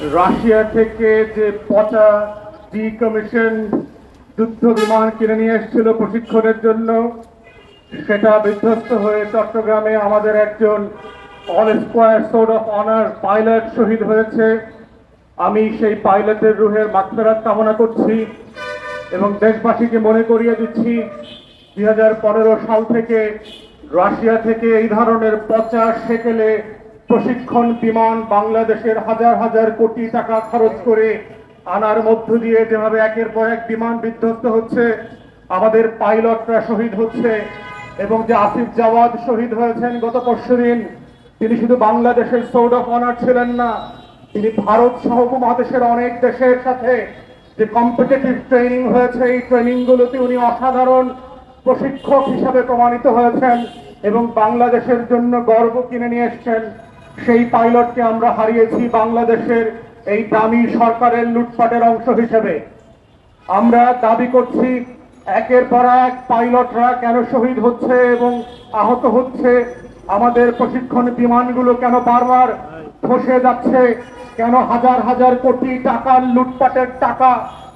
Russia থেকে যে পচা ডিকমিশন যুদ্ধ বিমান কিনে নিয়ে এসেছিল প্রশিক্ষণের জন্য, সেটা বিধ্বস্ত হয়ে চট্টগ্রামে আমাদের একজন all square sword of honour pilot শহীদ হয়েছে। আমি সেই পাইলটের রুহের মাগফিরাত কামনা করছি এবং দেশবাসীকে মনে করিয়ে দিচ্ছি 2015 সাল থেকে রাশিয়া থেকে এই ধরনের পচা সেকেলে প্রশিক্ষণ বিমান বাংলাদেশের হাজার হাজার কোটি টাকা খরচ করে আনার মধ্য দিয়ে যেভাবে একের পর এক বিমান বিধ্বস্ত হচ্ছে, আমাদের পাইলটরা শহীদ হচ্ছে এবং যে আসিফ জাওয়াদ শহীদ হয়েছেন গত পরশুদিন, তিনি শুধু বাংলাদেশের সোর্ড অফ অনার ছিলেন না, তিনি ভারত সহ উপমহাদেশের অনেক দেশের সাথে যে কম্পিটিটিভ ট্রেনিং হয়েছে, এই ট্রেনিংগুলোতে উনি অসাধারণ প্রশিক্ষক হিসাবে প্রমাণিত হয়েছেন এবং বাংলাদেশের জন্য গর্ব কিনে নিয়ে এসছেন। সেই পাইলটকে আমরা হারিয়েছি বাংলাদেশের এই দামি সরকারের লুটপাটের অংশ হিসেবে। আমরা দাবি করছি, একের পর এক পাইলটরা কেন শহীদ হচ্ছে এবং আহত হচ্ছে, আমাদের প্রশিক্ষণ বিমানগুলো কেন বারবার ধসে যাচ্ছে, কেন হাজার হাজার কোটি টাকার লুটপাটের টাকা,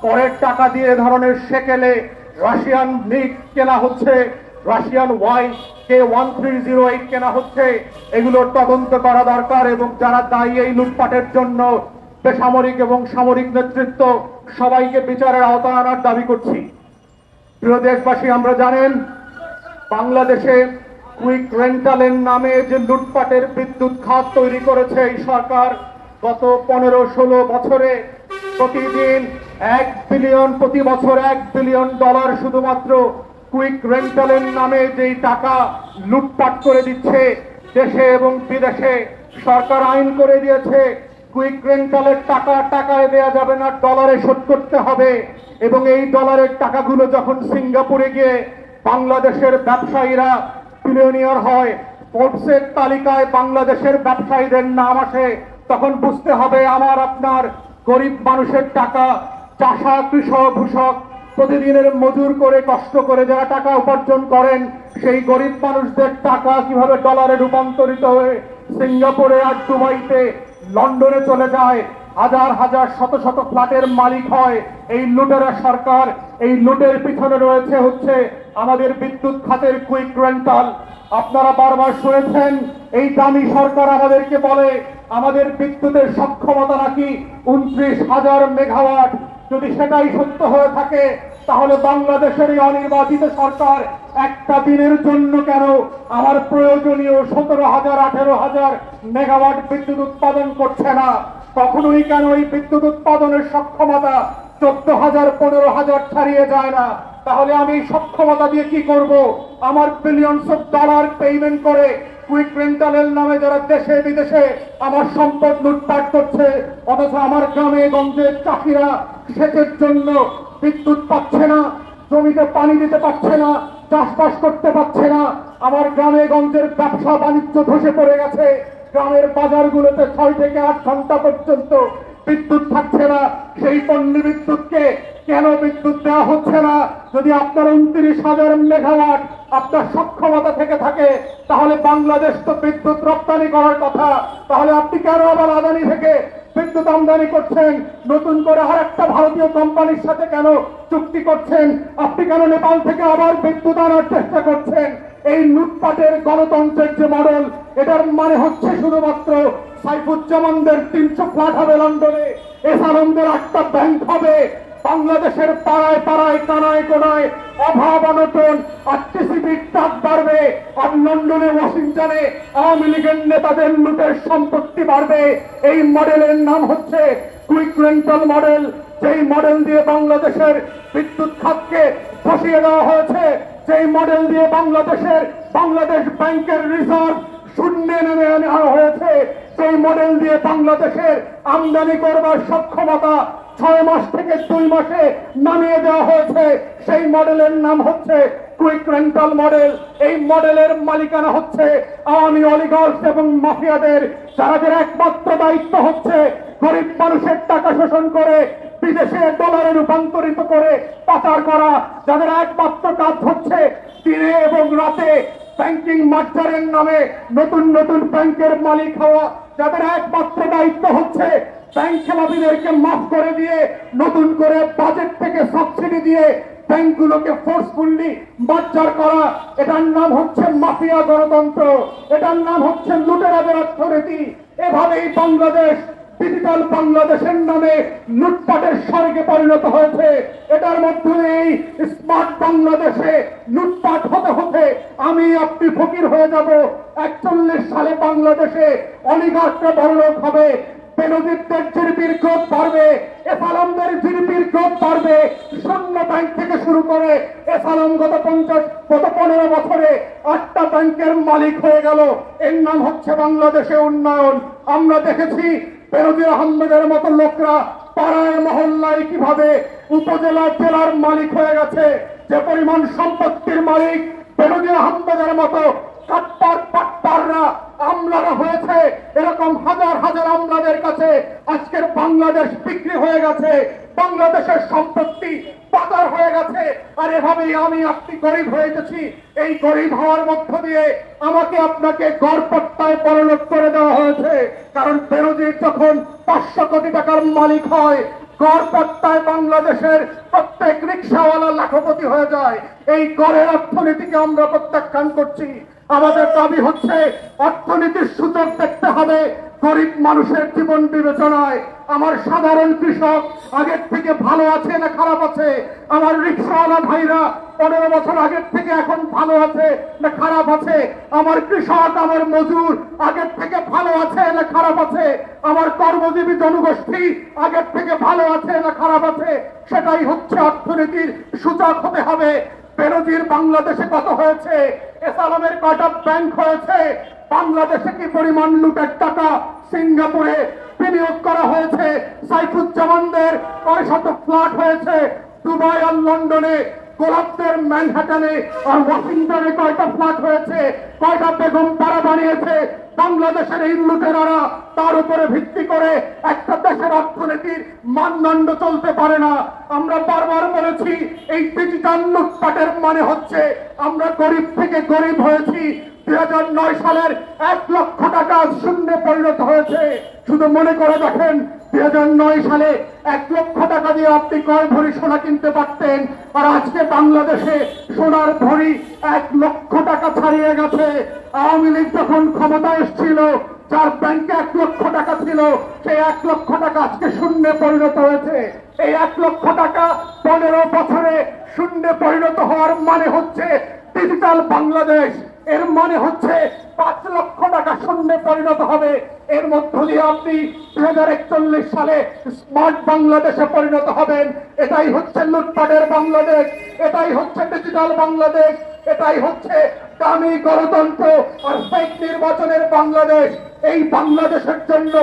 করের টাকা দিয়ে এ ধরনের সেকেলে রাশিয়ান মিগ কেনা হচ্ছে, রাশিয়ান YK-1308 কেনা হচ্ছে, এগুলোর তদন্ত করা দরকার এবং যারা দায়ী এই লুটপাটের জন্য বেসামরিক এবং সামরিক নেতৃত্ব সবাইকে বিচারের আওতায় আনার দাবি করছি। প্রিয় দেশবাসী, আমরা জানেন বাংলাদেশে কুইক রেন্টালের নামে যে লুটপাটের বিদ্যুৎ খাত তৈরি করেছে এই সরকার, গত 15-16 বছরে প্রতিদিন প্রতি বছর $1 বিলিয়ন শুধুমাত্র কুইক রেন্টালের নামে যেই টাকা লুটপাট করে দিচ্ছে দেশে এবং বিদেশে। সরকার আইন করে দিয়েছে কুইক রেন্টালের টাকা টাকায় দেয়া যাবে না, ডলারে শোধ করতে হবে এবং এই ডলারের টাকাগুলো যখন সিঙ্গাপুরে গিয়ে বাংলাদেশের ব্যবসায়ীরা বিলিয়নিয়ার হয়, ফোর্বসের তালিকায় বাংলাদেশের ব্যবসায়ীদের নাম আসে, তখন বুঝতে হবে আমার আপনার গরিব মানুষের টাকা, চাষা কৃষক ভূষক প্রতিদিনের মজুর করে কষ্ট করে যারা টাকা উপার্জন করেন, সেই গরিব মানুষদের টাকা কিভাবে ডলারে রূপান্তরিত হয়ে সিঙ্গাপুরে আর দুবাইতে লন্ডনে চলে যায়, হাজার হাজার শত শত ফ্ল্যাটের মালিক হয় এই লুটেরা সরকার। এই লুটের পিছনে রয়েছে হচ্ছে আমাদের বিদ্যুৎ খাতের কুইক রেন্টাল। আপনারা বারবার শুনেছেন এই দামি সরকার আমাদেরকে বলে আমাদের বিদ্যুতের সক্ষমতা নাকি 29,000 মেগাওয়াট। যদি সেটাই সত্য হয়ে থাকে তাহলে বাংলাদেশের এই অনির্বাচিত সরকার একটা দিনের জন্য কেন আমার প্রয়োজনীয় 17,000-18,000 মেগাওয়াট বিদ্যুৎ উৎপাদন করছে না? কখনোই কেন এই বিদ্যুৎ উৎপাদনের সক্ষমতা 14,000-15,000 ছাড়িয়ে যায় না? তাহলে আমি এই সক্ষমতা দিয়ে কি করব? আমার বিলিয়নস অফ ডলার পেমেন্ট করে কুইক রেন্টালের নামে যারা দেশে বিদেশে আমার সম্পদ লুটপাট করছে, অথচ আমার গ্রামে গঞ্জের চাষিরা সেচের জন্য বিদ্যুৎ পাচ্ছে না, জমিতে পানি দিতে পারছে না, চাষবাস করতে পারছে না। আমার গ্রামে গঞ্জের ব্যবসা বাণিজ্য ধসে পড়ে গেছে, গ্রামের বাজারগুলোতে 6 থেকে 8 ঘন্টা পর্যন্ত বিদ্যুৎ থাকছে না। সেই পণ্য বিদ্যুৎকে কেন বিদ্যুৎ দেওয়া হচ্ছে না? যদি আপনার 29,000 মেগাওয়াট আপনার সক্ষমতা থেকে থাকে, তাহলে বাংলাদেশ তো বিদ্যুৎ রপ্তানি করার কথা, তাহলে আপনি কেন আবার আদানি থেকে বিদ্যুৎ আমদানি করছেন? নতুন করে আর একটা ভারতীয় কোম্পানির সাথে কেন চুক্তি করছেন? আপনি কেন নেপাল থেকে আবার বিদ্যুৎ আনার চেষ্টা করছেন? এই লুটপাটের গণতন্ত্রের যে মডেল, এটার মানে হচ্ছে শুধুমাত্র সাইফুজ্জামানদের 300 ফ্ল্যাট হবে লন্ডনে, এসালমদের 8টা ব্যাংক হবে, বাংলাদেশের পাড়ায় পাড়ায় কানায় কোনায় অভাব অনটন আরটিসিবির টাক বাড়বে, আর লন্ডনে ওয়াশিংটনে আওয়ামী লীগের নেতাদের লুটের সম্পত্তি বাড়বে। এই মডেলের নাম হচ্ছে কুইক রেন্টাল মডেল, যেই মডেল দিয়ে বাংলাদেশের বিদ্যুৎ খাতকে ধসিয়ে দেওয়া হয়েছে, যেই মডেল দিয়ে বাংলাদেশ ব্যাংকের রিজার্ভ শূন্যে নেমে আনা হয়েছে, সেই মডেল দিয়ে বাংলাদেশের আমদানি করবার সক্ষমতা 6 মাস থেকে 2 মাসে নামিয়ে দেওয়া হয়েছে। সেই মডেলের নাম হচ্ছে কুইক রেন্টাল মডেল। এই মডেলের মালিকানা হচ্ছে আওয়ামী অলিগার্স এবং মাফিয়াদের, যাদের একমাত্র দায়িত্ব হচ্ছে গরিব মানুষের টাকা শোষণ করে বিদেশে ডলারে রূপান্তরিত করে পাচার করা, যাদের একমাত্র কাজ হচ্ছে দিনে এবং রাতে ব্যাংকিং মার্জারের নামে নতুন নতুন ব্যাংকের মালিক হওয়া, যাদের একমাত্র দায়িত্ব হচ্ছে ব্যাংক খেলাপিদেরকে মাফ করে দিয়ে নতুন করে বাজেট থেকে সাবসিডি দিয়ে ব্যাংকগুলোকে ফোর্সফুলি বাচ্চার করা, এটার নাম হচ্ছে মাফিয়া গণতন্ত্র, এটার নাম হচ্ছে লুটেরাদের অর্থনীতি। এভাবেই বাংলাদেশ ডিজিটাল বাংলাদেশের নামে লুটপাটের স্বর্গে পরিণত হয়েছে। এটার মধ্যে এই স্মার্ট বাংলাদেশে লুটপাট হতে হতে আমি আপনি ফকির হয়ে যাব। 41 সালে বাংলাদেশে অলিগার্করা বড়লোক হবে, বেনজিরদের জিডিপির গ্রোথ বাড়বে, এসালামদের জিডিপির গ্রোথ বাড়বে। শূন্য ব্যাংক থেকে শুরু করে এসালাম গত 15 বছরে 8টা ব্যাংকের মালিক হয়ে গেল। এর নাম হচ্ছে বাংলাদেশে উন্নয়ন। আমরা দেখেছি বেনজির আহমেদের মতো লোকরা পাড়ায় মহল্লায় কিভাবে উপজেলা জেলার মালিক হয়ে গেছে। যে পরিমাণ সম্পত্তির মালিক বেনজির আহমেদের মতো কাট্টার পাট্টাররা আমলারা হয়েছে, এরকম হাজার হাজার আমলাদের কাছে আজকের বাংলাদেশ বিক্রি হয়ে গেছে, বাংলাদেশের সম্পত্তি পাচার হয়ে গেছে। আর এভাবেই আমি আপনি গরিব হয়ে গেছি। এই গরিব হওয়ার মধ্য দিয়ে আমাকে আপনাকে গড়পট্টায় পরিণত করে দেওয়া হয়েছে। কারণ বেনজির যখন 500 কোটি টাকার মালিক হয়, গড়পট্টায় বাংলাদেশের প্রত্যেক রিক্সাওয়ালা লাখপতি হয়ে যায়। এই গড়ের অর্থনীতিকে আমরা প্রত্যাখ্যান করছি। আমাদের দাবি হচ্ছে অর্থনীতির সূচক দেখতে হবে গরিব মানুষের জীবন বিবেচনায়। আমার সাধারণ কৃষক আগের থেকে ভালো আছে না খারাপ আছে? আমার রিক্সাওয়ালা ভাইরা 15 বছর আগের থেকে এখন ভালো আছে না খারাপ আছে? আমার কৃষক, আমার মজুর আগের থেকে ভালো আছে না খারাপ আছে? আমার কর্মজীবী জনগোষ্ঠী আগের থেকে ভালো আছে না খারাপ আছে? সেটাই হচ্ছে অর্থনীতির সূচক হতে হবে। বেনজির বাংলাদেশে কত হয়েছে? এসালামের কয়টা ব্যাংক হয়েছে? বাংলাদেশে কি পরিমাণ লুটের টাকা সিঙ্গাপুরে বিনিয়োগ করা হয়েছে? সাইফুজ্জামানদের কয় শত ফ্ল্যাট হয়েছে দুবাই আর লন্ডনে? গোলাপদের ম্যানহাটানে আর ওয়াশিংটনে কয়টা ফ্ল্যাট হয়েছে? কয়টা বেগম পাড়া বানিয়েছে বাংলাদেশের এই লুটেরারা? তার উপরে ভিত্তি করে একটা দেশের অর্থনীতির মানদণ্ড চলতে পারে না। আমরা বারবার বলেছি এই ডিজিটাল লুটপাটের মানে হচ্ছে আমরা গরিব থেকে গরিব হয়েছি। 2009 সালের 1 লক্ষ টাকা শূন্যে পরিণত হয়েছে। শুধু মনে করে দেখেন 2009 সালে 1 লক্ষ টাকা দিয়ে আপনি কয় ভরি সোনা কিনতে পারতেন? আর আজকে বাংলাদেশে সোনার ভরি 1 লক্ষ টাকা ছাড়িয়ে গেছে। আওয়ামী লীগ যখন ক্ষমতা এসেছিল, যার ব্যাংকে 1 লক্ষ টাকা ছিল, সেই 1 লক্ষ টাকা আজকে শূন্যে পরিণত হয়েছে। এই 1 লক্ষ টাকা 15 বছরে শূন্যে পরিণত হওয়ার মানে হচ্ছে ডিজিটাল বাংলাদেশ। এর মানে হচ্ছে 5 লক্ষ টাকা শূন্যে পরিণত হবে। এর মধ্য দিয়ে আপনি 2041 সালে স্মার্ট বাংলাদেশে পরিণত হবেন। এটাই হচ্ছে লুটপাটের বাংলাদেশ, এটাই হচ্ছে ডিজিটাল বাংলাদেশ, এটাই হচ্ছে দামি গণতন্ত্র আর ফেক নির্বাচনের বাংলাদেশ। এই বাংলাদেশের জন্য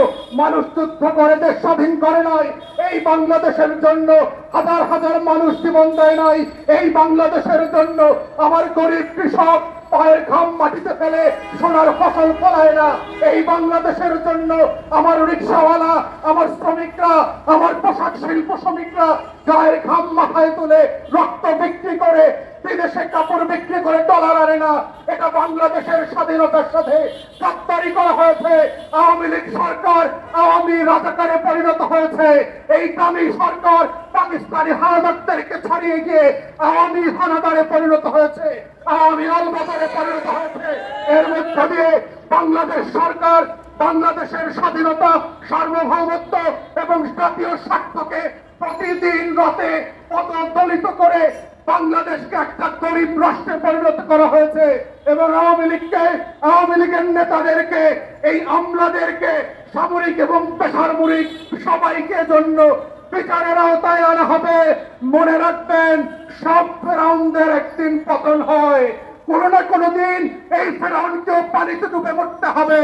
মানুষ যুদ্ধ করে দেশ স্বাধীন করে নাই। এই বাংলাদেশের জন্য হাজার হাজার মানুষ জীবন দেয় নাই। এই বাংলাদেশের জন্য আমার গরিব কৃষক পায়ের ঘাম মাটিতে ফেলে সোনার ফসল ফলায় না। এই বাংলাদেশের জন্য আমার রিক্সাওয়ালা, আমার শ্রমিকরা, আমার পোশাক শিল্প শ্রমিকরা গায়ের ঘাম মাথায় তুলে রক্ত বিক্রি করে, বিদেশে কাপড় বিক্রি করে ডলার আনে না। এটা বাংলাদেশের স্বাধীনতার সাথে গাদ্দারি করা হয়েছে। আওয়ামী লীগ সরকার আওয়ামী রাজাকারে পরিণত হয়েছে। এই দামি সরকার পাকিস্তানি হানাদারদেরকে ছাড়িয়ে গিয়ে আওয়ামী হানাদারে পরিণত হয়েছে, আওয়ামী আলবাজারে পরিণত হয়েছে। এর মধ্য দিয়ে বাংলাদেশ সরকার বাংলাদেশের স্বাধীনতা, সার্বভৌমত্ব এবং জাতীয় স্বার্থকে প্রতিদিন রাতে পদদলিত করে বাংলাদেশকে একটা গরিব রাষ্ট্রে পরিণত করা হয়েছে। এবং আওয়ামী লীগের নেতাদেরকে, এই আমলাদেরকে, সামরিক এবং বেসামরিক সবাইকে জন্য বিচারের আওতায় আনা হবে। মনে রাখবেন, সব ফেরাউনদের একদিন পতন হয়। কোনো না কোনো দিন এই ফেরাউনকেও পানিতে ডুবে মরতে হবে।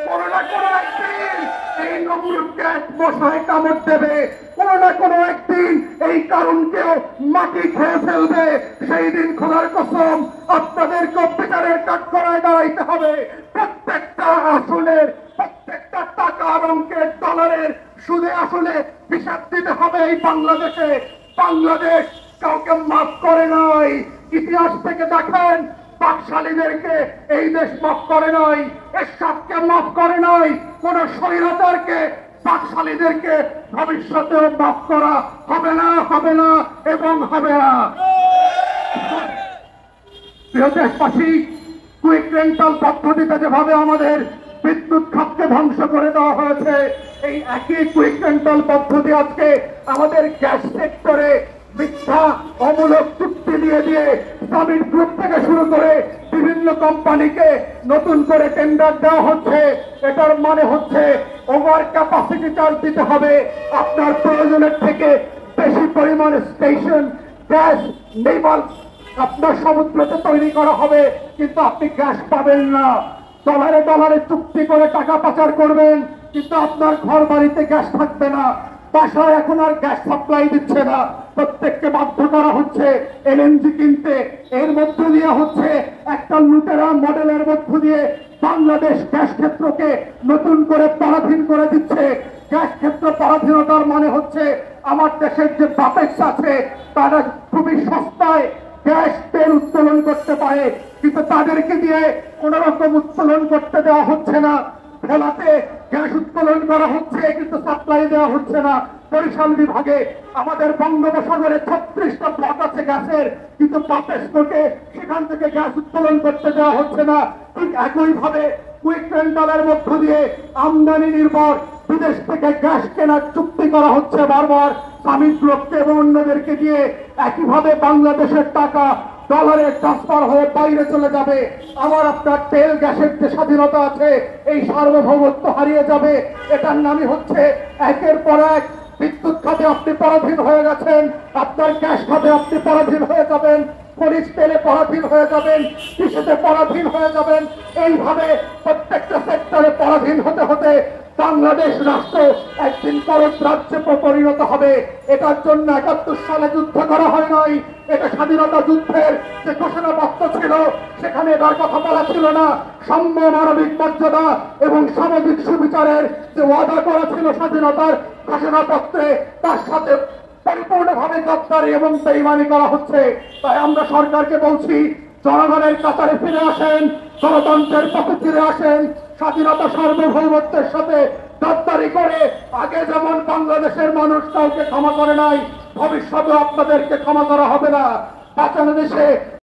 কোনো না কোনো একদিন এই নমরুদকে এক মশায় কামড় দেবে। কোনো না কোনো একদিন এই কারণকেও মাটি খেয়ে ফেলবে। সেই দিন খোলার কসম আপনাদেরকে বিচারের কাঠগড়ায় দাঁড়াইতে হবে। প্রত্যেকটা আসলের, প্রত্যেকটা টাকা অঙ্কের ডলারের সুদে আসলে হিসাব দিতে হবে এই বাংলাদেশে। বাংলাদেশ কাউকে মাফ করে নাই। ইতিহাস থেকে দেখেন, বাকশালীদেরকে এই দেশ মাফ করে নাই, এরশাদকে মাফ করে নাই, কোন স্বৈরাচারকে, বাকশালীদেরকে ভবিষ্যতেও মাফ করা হবে না, হবে না এবং হবে না। প্রিয় দেশবাসী, কুইক রেন্টাল পদ্ধতিতে যেভাবে আমাদের বিদ্যুৎ খাতকে ধ্বংস করে দেওয়া হয়েছে, এই একই কুইক রেন্টাল পদ্ধতি আজকে আমাদের গ্যাস সেক্টরে মিথ্যা অমূলক চুক্তি দিয়ে সামিট গ্রুপ থেকে শুরু করে বিভিন্ন কোম্পানিকে নতুন করে টেন্ডার দেওয়া হচ্ছে। এটার মানে হচ্ছে ওভার ক্যাপাসিটি চার্জ দিতে হবে, আপনার প্রয়োজনের থেকে বেশি পরিমাণে স্টেশন গ্যাস নেভাল আপনার সমুদ্রতে তৈরি করা হবে, কিন্তু আপনি গ্যাস পাবেন না। ডলারে ডলারে চুক্তি করে টাকা পাচার করবেন, কিন্তু আপনার ঘর বাড়িতে গ্যাস থাকবে না। বাসায় এখন আর গ্যাস সাপ্লাই দিচ্ছে না, প্রত্যেককে বাধ্য করা হচ্ছে এলএনজি কিনতে। এর মধ্য দিয়ে হচ্ছে একটা লুটেরা মডেলের মধ্য দিয়ে বাংলাদেশ গ্যাস ক্ষেত্রকে নতুন করে পরাধীন করে দিচ্ছে। গ্যাস ক্ষেত্র পরাধীনতার মানে হচ্ছে আমার দেশের যে বাপেক্স আছে তারা খুবই সস্তায় গ্যাস তেল উত্তোলন করতে পারে, কিন্তু তাদেরকে দিয়ে কোন রকম উত্তোলন করতে দেওয়া হচ্ছে না। ভোলাতে গ্যাস উত্তোলন করা হচ্ছে, কিন্তু সাপ্লাই দেওয়া হচ্ছে না। বরিশাল বিভাগে আমাদের বঙ্গোপসাগরে 36টা ব্লক আছে গ্যাসের, কিন্তু বাপেস্কোকে সেখান থেকে গ্যাস উত্তোলন করতে দেওয়া হচ্ছে না। ঠিক একইভাবে কুইক রেন্টালের মধ্য দিয়ে আমদানি নির্ভর বিদেশ থেকে গ্যাস কেনার চুক্তি করা হচ্ছে বারবার সামিট গ্রুপকে এবং অন্যদেরকে দিয়ে। একইভাবে বাংলাদেশের টাকা ডলারে ট্রান্সফার হয়ে বাইরে চলে যাবে। আবার আপনার তেল গ্যাসের যে স্বাধীনতা আছে এই সার্বভৌমত্ব হারিয়ে যাবে। এটার নামই হচ্ছে একের পর এক বিদ্যুৎ খাতে আপনি পরাধীন হয়ে গেছেন, আপনার গ্যাস খাতে আপনি পরাধীন হয়ে যাবেন, খনিজ তেলে পরাধীন হয়ে যাবেন, কৃষিতে পরাধীন হয়ে যাবেন। এইভাবে প্রত্যেকটা সেক্টরে পরাধীন হতে হতে বাংলাদেশ রাষ্ট্র একদিন পরত রাজ্যে পরিণত হবে। এটার জন্য ৭১ সালে যুদ্ধ করা হয় নাই। এটা স্বাধীনতা যুদ্ধের যে ঘোষণাপত্র ছিল সেখানে এটার কথা বলা ছিল না। সাম্য, মানবিক মর্যাদা এবং সামাজিক সুবিচারের যে ওয়াদা করা ছিল স্বাধীনতার ঘোষণাপত্রে, তার সাথে পরিপূর্ণভাবে গদ্দারি এবং বেঈমানি করা হচ্ছে। তাই আমরা সরকারকে বলছি, জনগণের কাতারে ফিরে আসেন, গণতন্ত্রের পথে ফিরে আসেন। স্বাধীনতা সার্বভৌমত্বের সাথে গদ্দারি করে আগে যেমন বাংলাদেশের মানুষ কাউকে ক্ষমা করে নাই, ভবিষ্যতে আপনাদেরকে ক্ষমা করা হবে না। বাঁচানো দেশে